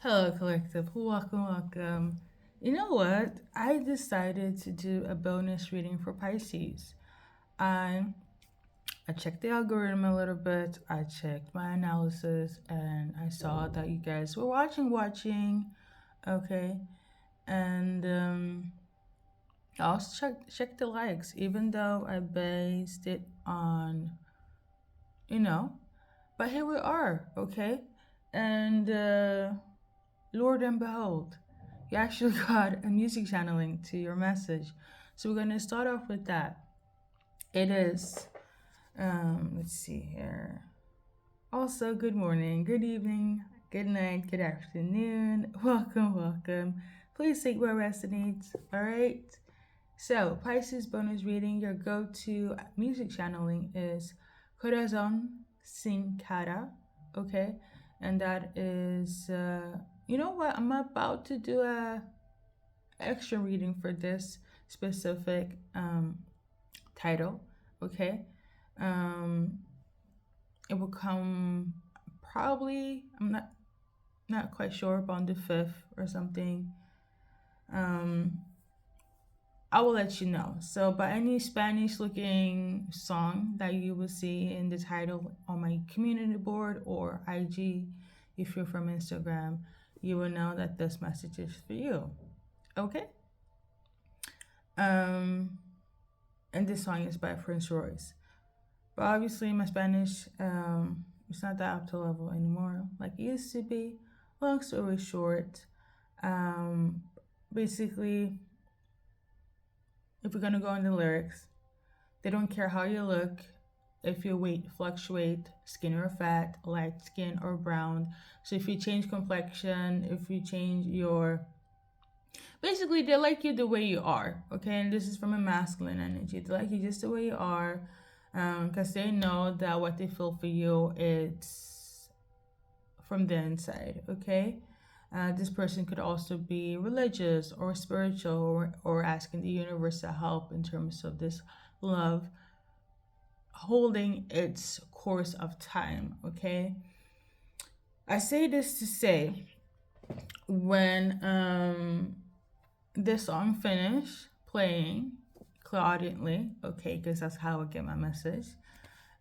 Hello, collective. Welcome. You know what? I decided to do a bonus reading for Pisces. I I checked the algorithm a little bit. I checked my analysis, and I saw that you guys were watching. Okay, and I also checked the likes, even though I based it on you know. But here we are. Okay, and Lord and behold, you actually got a music channeling to your message. So we're going to start off with that. It is, let's see here. Also, good morning, good evening, good night, good afternoon. Welcome. Please take what resonates. All right. So, Pisces bonus reading, your go to music channeling is Corazon Sin Cara. Okay. And that is, you know what? I'm about to do a extra reading for this specific title. Okay. Um, it will come probably, I'm not quite sure, but on the 5th or something. Um, I will let you know. So, by any Spanish looking song that you will see in the title on my community board or IG, if you're from Instagram, you will know that this message is for you. Okay? Um, and this song is by Prince Royce. But obviously, my Spanish, it's not that up to level anymore like it used to be. Long story short, um, basically, if we're gonna go in the lyrics, they don't care how you look, if your weight fluctuate, skin or fat, light skin or brown. So if you change complexion, if you change your basically they like you the way you are, okay? And this is from a masculine energy. They like you just the way you are, because they know that what they feel for you it's from the inside, okay? This person could also be religious or spiritual, or asking the universe to help in terms of this love holding its course of time, okay? I say this to say when this song finished playing claudically, okay, because that's how I get my message.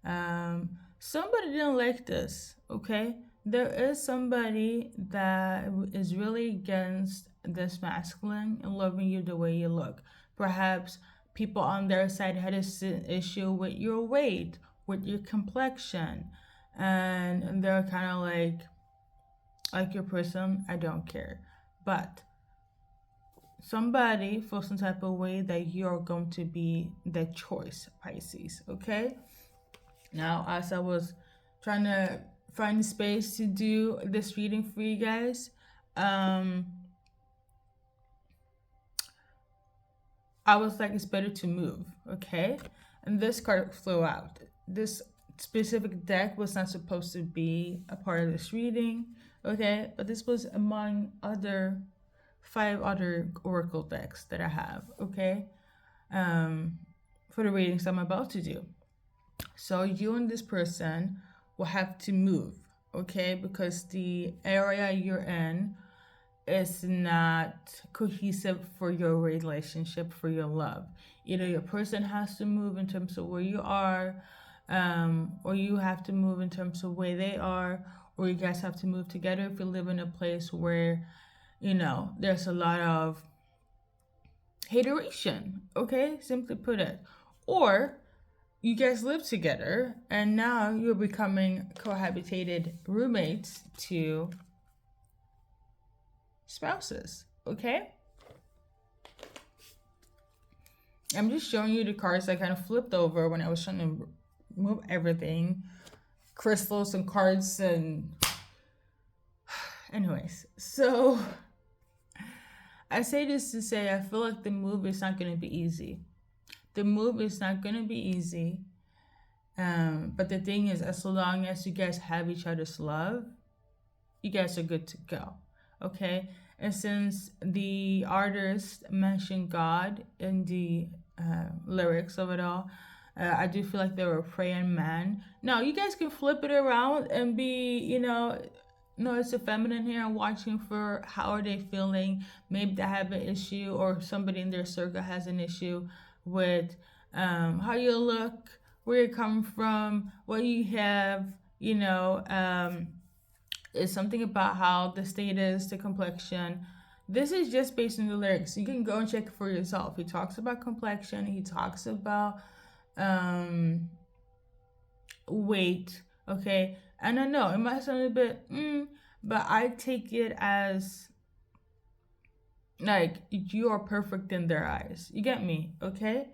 Somebody didn't like this, okay? There is somebody that is really against this masculine and loving you the way you look. Perhaps people on their side had an issue with your weight, with your complexion, and they're kind of like your person, I don't care. But somebody feels some type of way that you're going to be the choice, Pisces, okay? Now, as I was trying to find space to do this reading for you guys, um, I was like, it's better to move, okay? And this card flew out. This specific deck was not supposed to be a part of this reading, okay? But this was among other 5 other oracle decks that I have, okay? For the readings I'm about to do. So you and this person will have to move, okay? Because the area you're in is not cohesive for your relationship, for your love. Either your person has to move in terms of where you are, or you have to move in terms of where they are, or you guys have to move together if you live in a place where, there's a lot of hateration, okay? Simply put it. Or you guys live together and now you're becoming cohabitated roommates to spouses, okay? I'm just showing you the cards I kind of flipped over when I was trying to move everything, crystals and cards and anyways. So I say this to say I feel like the move is not going to be easy. The move is not going to be easy. But the thing is, as long as you guys have each other's love, you guys are good to go. Okay? And since the artist mentioned God in the lyrics of it all, I do feel like they were a praying man. Now, you guys can flip it around and be, no, it's a feminine here. I'm watching for how are they feeling. Maybe they have an issue, or somebody in their circle has an issue with how you look, where you come from, what you have. You know, it's something about how the status, the complexion. This is just based on the lyrics. You can go and check it for yourself. He talks about complexion. He talks about um, weight. Okay, and I know it might sound a bit, but I take it as like you are perfect in their eyes. You get me? Okay,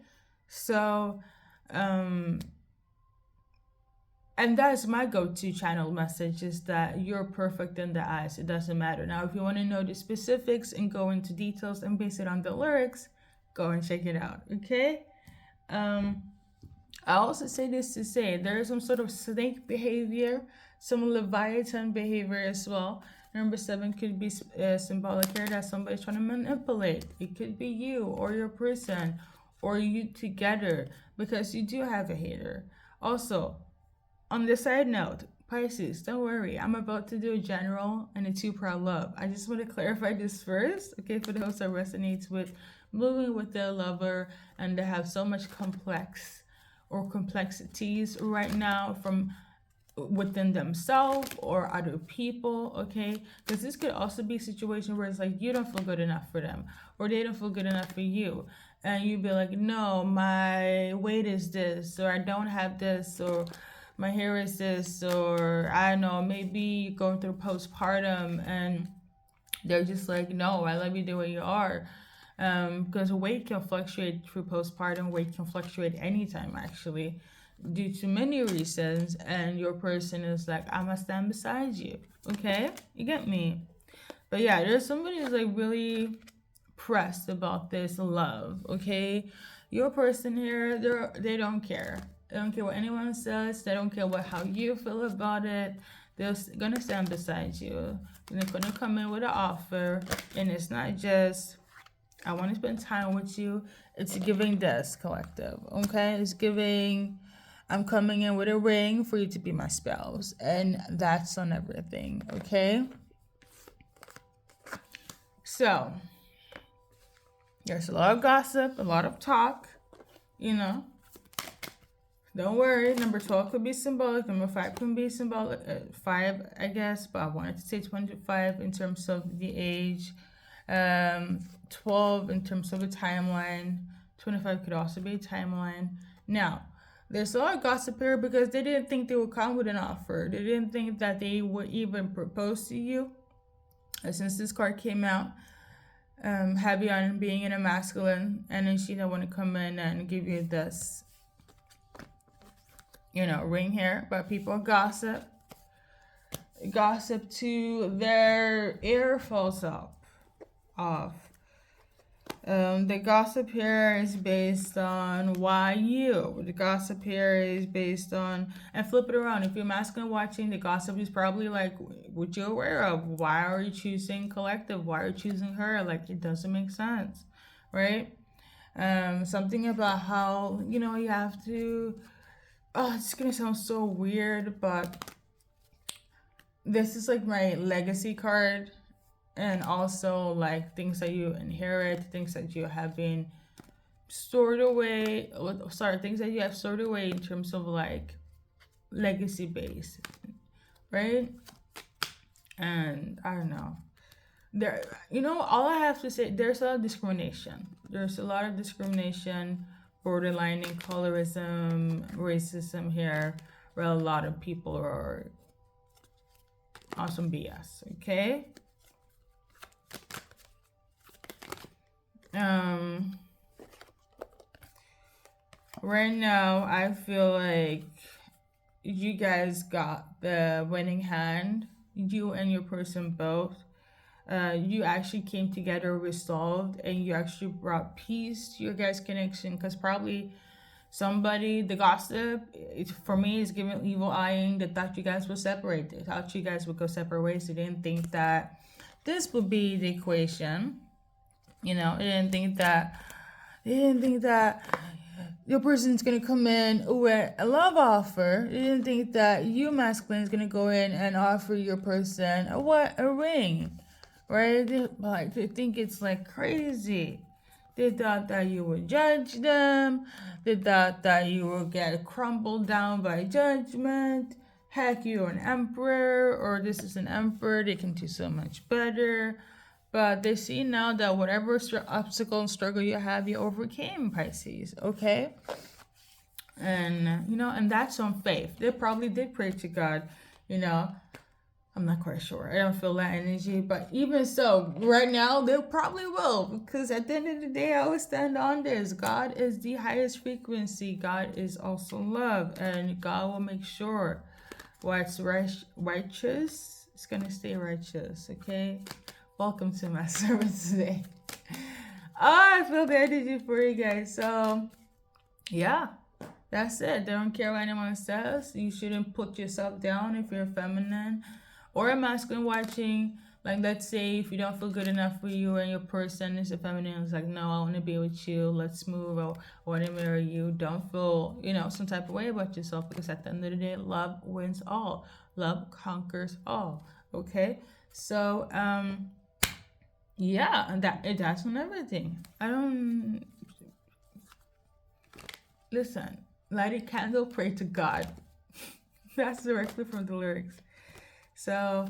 so um, and that's my go-to channel message, is that you're perfect in the eyes. It doesn't matter. Now if you want to know the specifics and go into details and base it on the lyrics, go and check it out. Okay, um I also say this to say there is some sort of snake behavior, some leviathan behavior as well. Number 7 could be symbolic here that somebody's trying to manipulate. It could be you or your person or you together, because you do have a hater. Also, on the side note, Pisces, don't worry. I'm about to do a general and a two-part love. I just want to clarify this first, okay, for those that resonates with moving with their lover and they have so much complexities right now from within themselves or other people, okay? Because this could also be a situation where it's like you don't feel good enough for them or they don't feel good enough for you. And you'd be like, no, my weight is this, or I don't have this, or my hair is this, or I don't know, maybe you're going through postpartum and they're just like, no, I love you the way you are. Because weight can fluctuate through postpartum, weight can fluctuate anytime actually, due to many reasons, and your person is like, I'm gonna stand beside you. Okay? You get me? But yeah, there's somebody who's like really pressed about this love, okay? Your person here, they don't care. They don't care what anyone says. They don't care how you feel about it. They're gonna stand beside you. And they're gonna come in with an offer. And it's not just, I want to spend time with you. It's giving this collective, okay? It's giving, I'm coming in with a ring for you to be my spouse. And that's on everything, okay? So, there's a lot of gossip, a lot of talk, you know. Don't worry, number 12 could be symbolic, number 5 can be symbolic, 5 I guess, but I wanted to say 25 in terms of the age, 12 in terms of a timeline, 25 could also be a timeline. Now, there's a lot of gossip here because they didn't think they would come with an offer. They didn't think that they would even propose to you. Since this card came out, heavy on being in a masculine energy, that want to come in and give you this, ring here. But people gossip to their ear falls off. The gossip here is based on why you. The gossip here is based on, and flip it around. If you're masculine watching, the gossip is probably like, what you're aware of. Why are you choosing collective? Why are you choosing her? Like, it doesn't make sense, right? Something about how, you have to, it's gonna sound so weird, but this is like my legacy card. And also like things that you inherit, things that you have been stored away, things that you have stored away in terms of like legacy base, right? And I don't know. There, all I have to say, there's a lot of discrimination. There's a lot of discrimination, borderlining colorism, racism here, where a lot of people are on some BS, okay? Right now I feel like you guys got the winning hand, you and your person both. You actually came together resolved, and you actually brought peace to your guys' connection, because probably somebody, the gossip, for me, is giving evil eyeing. They thought you guys were separated. They thought you guys would go separate ways. They didn't think that this would be the equation. They didn't think that your person's gonna come in with a love offer. You didn't think that you masculine is gonna go in and offer your person a ring, right? They think it's like crazy. They thought that you would judge them. They thought that you would get crumbled down by judgment. Heck, you're an emperor, or this is an emperor. They can do so much better. But they see now that whatever obstacle and struggle you have, you overcame, Pisces, okay? And, and that's on faith. They probably did pray to God, I'm not quite sure. I don't feel that energy. But even so, right now, they probably will. Because at the end of the day, I always stand on this. God is the highest frequency. God is also love. And God will make sure what's righteous is going to stay righteous, okay? Welcome to my service today. I feel the energy for you guys. So, yeah, that's it. They don't care what anyone says. You shouldn't put yourself down if you're feminine or a masculine watching. Like, let's say if you don't feel good enough for you and your person is a feminine, it's like, no, I want to be with you. Let's move. I want to marry you. Don't feel, some type of way about yourself, because at the end of the day, love wins all. Love conquers all. Okay? So, yeah, and that's on everything. Listen, light a candle, pray to God. That's directly from the lyrics. So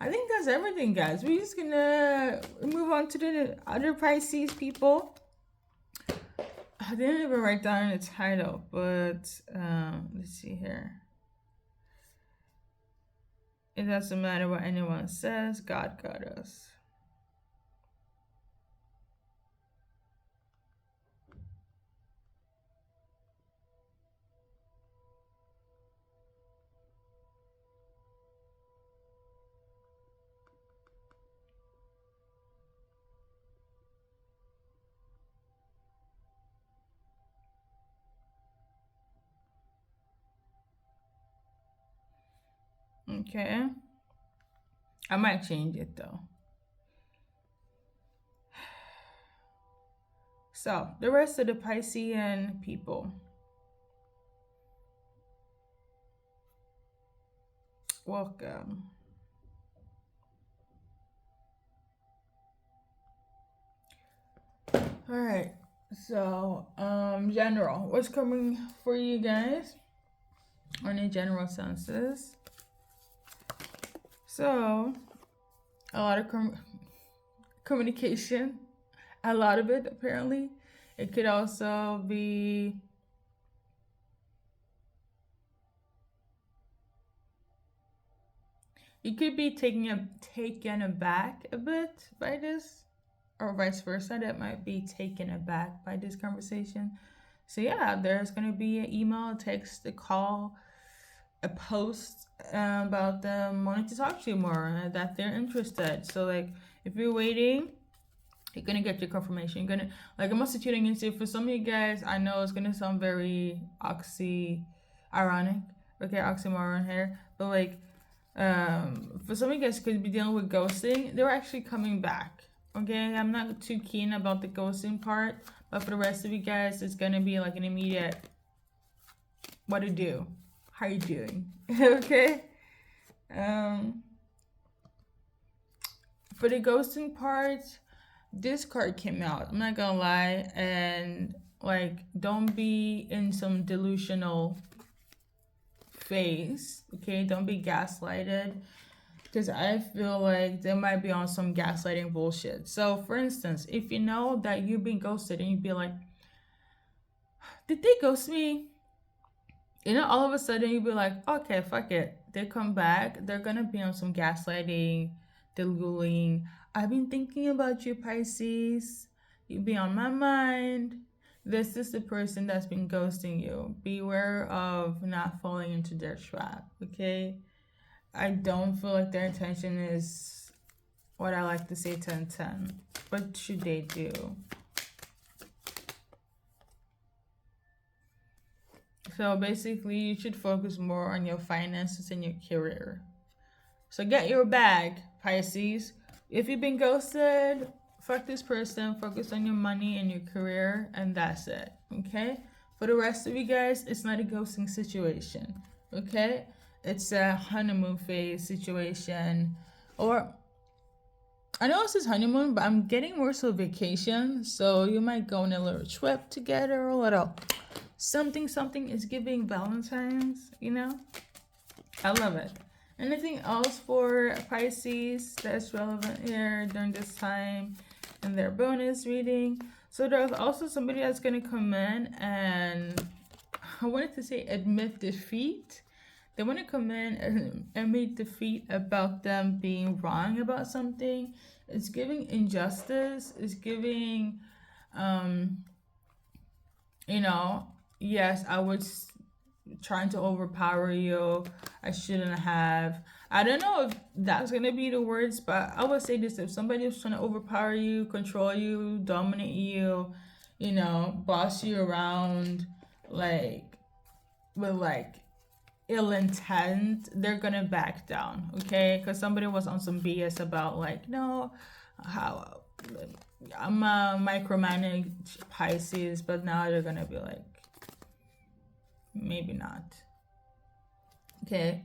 I think that's everything, guys. We're just gonna move on to the other Pisces people. I didn't even write down the title, but let's see here. It doesn't matter what anyone says, God got us. Okay. I might change it though. So, the rest of the Piscean people. Welcome. Alright. So, general. What's coming for you guys on a general census? So, a lot of communication, a lot of it apparently. It could also be you could be taken aback a bit by this, or vice versa. That might be taken aback by this conversation. So yeah, there's gonna be an email, a text, a call, a post about them wanting to talk to you more, that they're interested. So like, if you're waiting, you're gonna get your confirmation. You're gonna, like, I'm also tuning into, for some of you guys, I know it's gonna sound very ironic, okay, oxymoron here, but like, for some of you guys could be dealing with ghosting. They're actually coming back, okay? I'm not too keen about the ghosting part, but for the rest of you guys, it's gonna be like an immediate, what to do, how you doing, okay? For the ghosting part, this card came out, I'm not gonna lie, and like, don't be in some delusional phase, okay? Don't be gaslighted, because I feel like they might be on some gaslighting bullshit. So for instance, if you know that you've been ghosted and you'd be like, did they ghost me? All of a sudden you'd be like, okay, fuck it, they come back, they're gonna be on some gaslighting, deluding. I've been thinking about you, Pisces. You'd be on my mind. This is the person that's been ghosting you. Beware of not falling into their trap, okay? I don't feel like their intention is what I like to say 10-10. What should they do? So basically, you should focus more on your finances and your career. So get your bag, Pisces. If you've been ghosted, fuck this person. Focus on your money and your career, and that's it, okay? For the rest of you guys, it's not a ghosting situation, okay? It's a honeymoon phase situation. Or I know this is honeymoon, but I'm getting more so vacation. So you might go on a little trip together, a little something is giving Valentine's, you know? I love it. Anything else for Pisces that's relevant here during this time in their bonus reading? So there's also somebody that's going to come in and I wanted to say admit defeat. They want to come in and admit defeat about them being wrong about something. It's giving injustice. It's giving, you know, yes, I was trying to overpower you. I shouldn't have. I don't know if that's going to be the words, but I would say this: if somebody is trying to overpower you, control you, dominate you, you know, boss you around, like, with like ill intent, they're gonna back down, okay? Because somebody was on some BS about like, no, how I'm a micromanage Pisces, but now they're gonna be like, maybe not. Okay,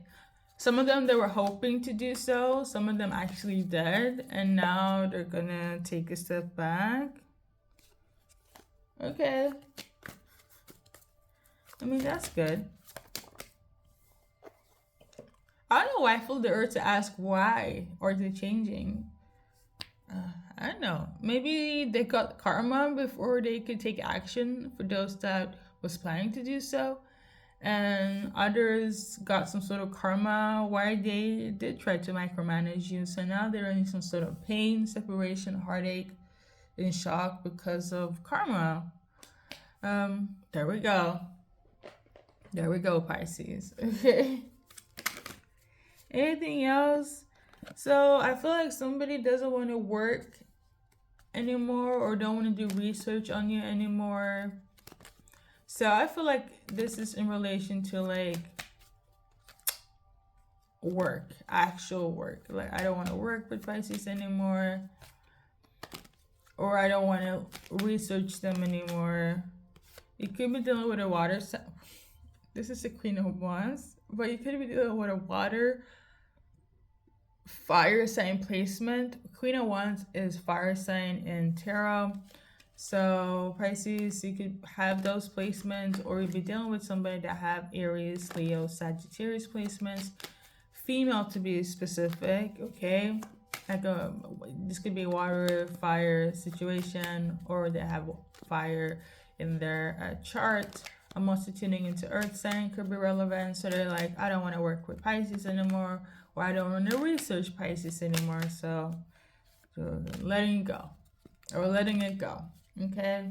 some of them they were hoping to do so, some of them actually did, and now they're gonna take a step back. Okay, I mean, that's good. I don't know why I feel the urge to ask why or the changing. I don't know. Maybe they got karma before they could take action for those that was planning to do so. And others got some sort of karma why they did try to micromanage you. So now they're in some sort of pain, separation, heartache, and shock because of karma. There we go. There we go, Pisces. Okay. Anything else? So I feel like somebody doesn't want to work anymore or don't want to do research on you anymore. So I feel like this is in relation to like work, actual work. Like I don't want to work with Pisces anymore, or I don't want to research them anymore. You could be dealing with a water sign. This is the Queen of Wands, but you could be dealing with a water fire sign placement. Queen of Wands is fire sign in tarot. So Pisces, you could have those placements, or you'd be dealing with somebody that have Aries, Leo, Sagittarius placements. Female to be specific, okay? Like this could be a water, fire situation, or they have fire in their chart. I'm also tuning into Earth sign, could be relevant. So they're like, I don't want to work with Pisces anymore, or I don't want to research Pisces anymore. So letting it go, or letting it go. Okay.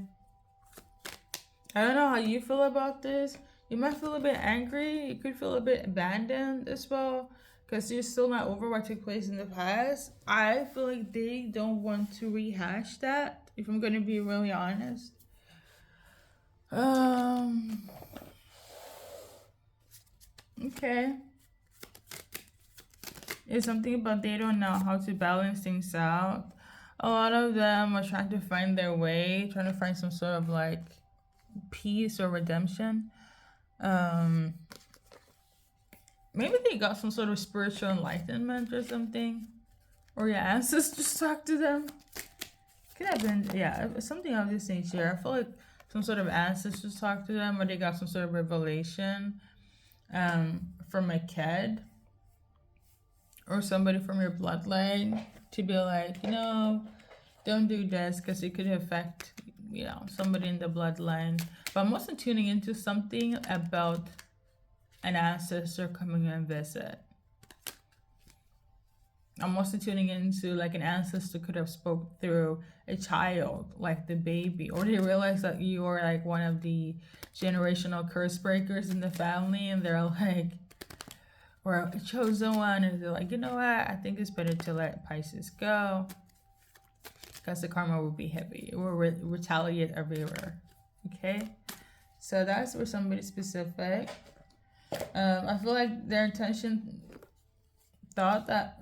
I don't know how you feel about this. You might feel a bit angry. You could feel a bit abandoned as well, because you're still not over what took place in the past. I feel like they don't want to rehash that, if I'm going to be really honest. Okay. It's something about they don't know how to balance things out. A lot of them are trying to find their way, trying to find some sort of like peace or redemption. Maybe they got some sort of spiritual enlightenment or something, or your ancestors talk to them. Could have been, yeah, something of this nature. I feel like some sort of ancestors talk to them, or they got some sort of revelation from a kid or somebody from your bloodline to be like, you know, don't do this because it could affect, you know, somebody in the bloodline. But I'm also tuning into something about an ancestor coming and visit. I'm also tuning into like an ancestor could have spoke through a child, like the baby, or they realize that you are like one of the generational curse breakers in the family, and they're like, or a chosen one, and they're like, you know what, I think it's better to let Pisces go because the karma will be heavy. It will retaliate everywhere. Okay, so that's for somebody specific. I feel like their intention thought that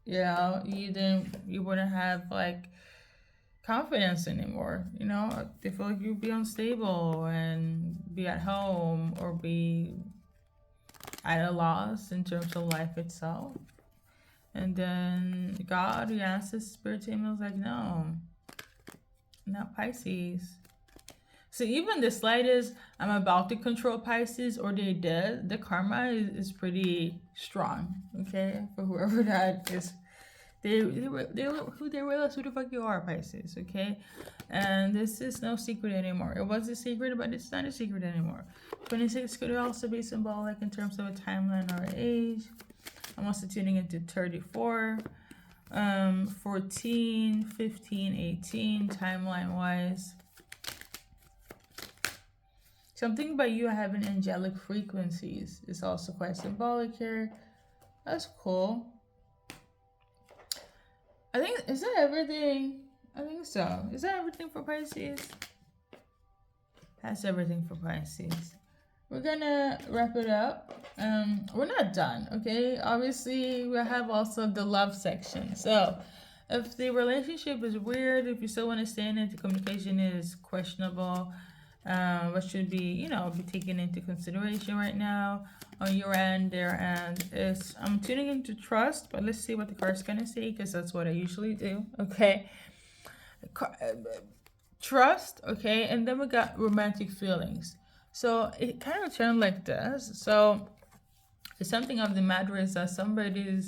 you know, you wouldn't have like confidence anymore. You know, they feel like you'd be unstable and be at home or be at a loss in terms of life itself. And then God, he asked his spirit team, was like, no, not Pisces. So even the slightest, I'm about to control Pisces, or they did, the karma is pretty strong, okay? For whoever that is. They realize who the fuck you are, Pisces, okay? And this is no secret anymore. It was a secret, but it's not a secret anymore. 26 could also be symbolic in terms of a timeline or an age. I'm also tuning into 34, 14, 15, 18, timeline wise. Something about you having angelic frequencies is also quite symbolic here. That's cool. I think, is that everything? I think so. Is that everything for Pisces? That's everything for Pisces. We're gonna wrap it up. We're not done, okay? Obviously, we have also the love section. So, if the relationship is weird, if you still want to stay in it, the communication is questionable, what should be, be taken into consideration right now on your end, their end, is I'm tuning into trust, but let's see what the card's gonna say, because that's what I usually do, okay? Trust, okay, and then we got romantic feelings. So it kind of turned like this. So it's something of the matter is that somebody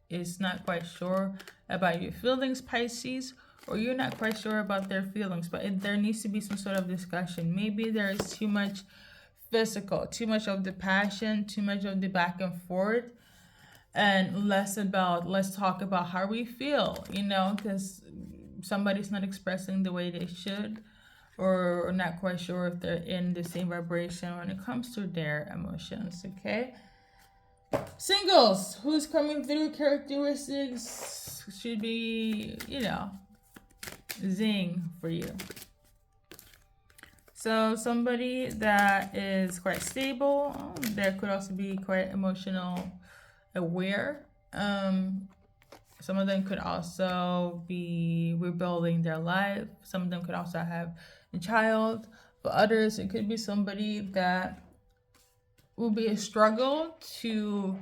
is not quite sure about your feelings, Pisces, or you're not quite sure about their feelings, but there needs to be some sort of discussion. Maybe there is too much physical, too much of the passion, too much of the back and forth, and less about, let's talk about how we feel, because somebody's not expressing the way they should, or not quite sure if they're in the same vibration when it comes to their emotions, okay? Singles, who's coming through, characteristics should be, zing for you. So somebody that is quite stable, there could also be quite emotional aware. Some of them could also be rebuilding their life. Some of them could also have a child. For others, it could be somebody that will be a struggle to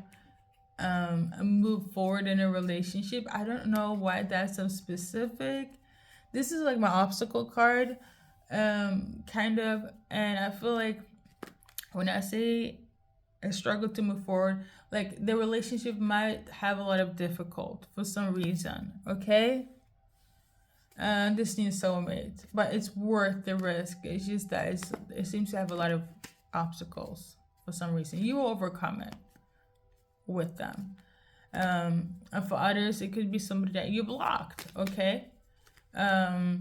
move forward in a relationship. I don't know why that's so specific. This is like my obstacle card, kind of. And I feel like when I say a struggle to move forward, like the relationship might have a lot of difficult for some reason, okay? This needs soulmate, but it's worth the risk. It's just that it seems to have a lot of obstacles for some reason. You will overcome it with them. And for others, it could be somebody that you blocked, okay? That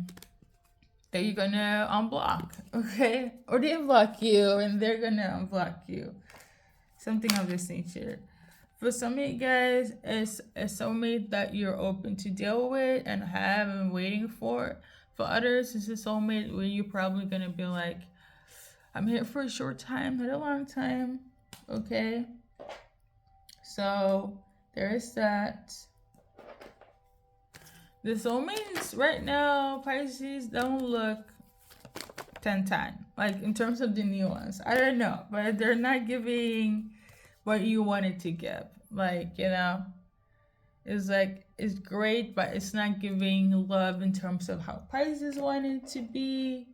you're gonna unblock, okay? Or they block you and they're gonna unblock you. Something of this nature. For some of you guys, it's a soulmate that you're open to deal with and have and waiting for. For others, it's a soulmate where you're probably gonna be like, I'm here for a short time, not a long time, okay? So there is that. The soulmates right now, Pisces, don't look 10-10. Like in terms of the new ones, I don't know, but they're not giving what you wanted to give. Like, it's like, it's great, but it's not giving love in terms of how Pisces wanted to be.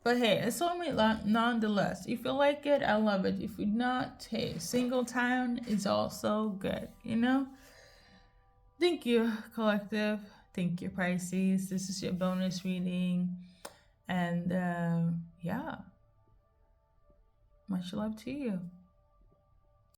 But hey, a soulmate nonetheless. If you like it, I love it. If you not, hey, single time is also good, Thank you, collective. Thank you, Pisces. This is your bonus reading. And yeah, much love to you.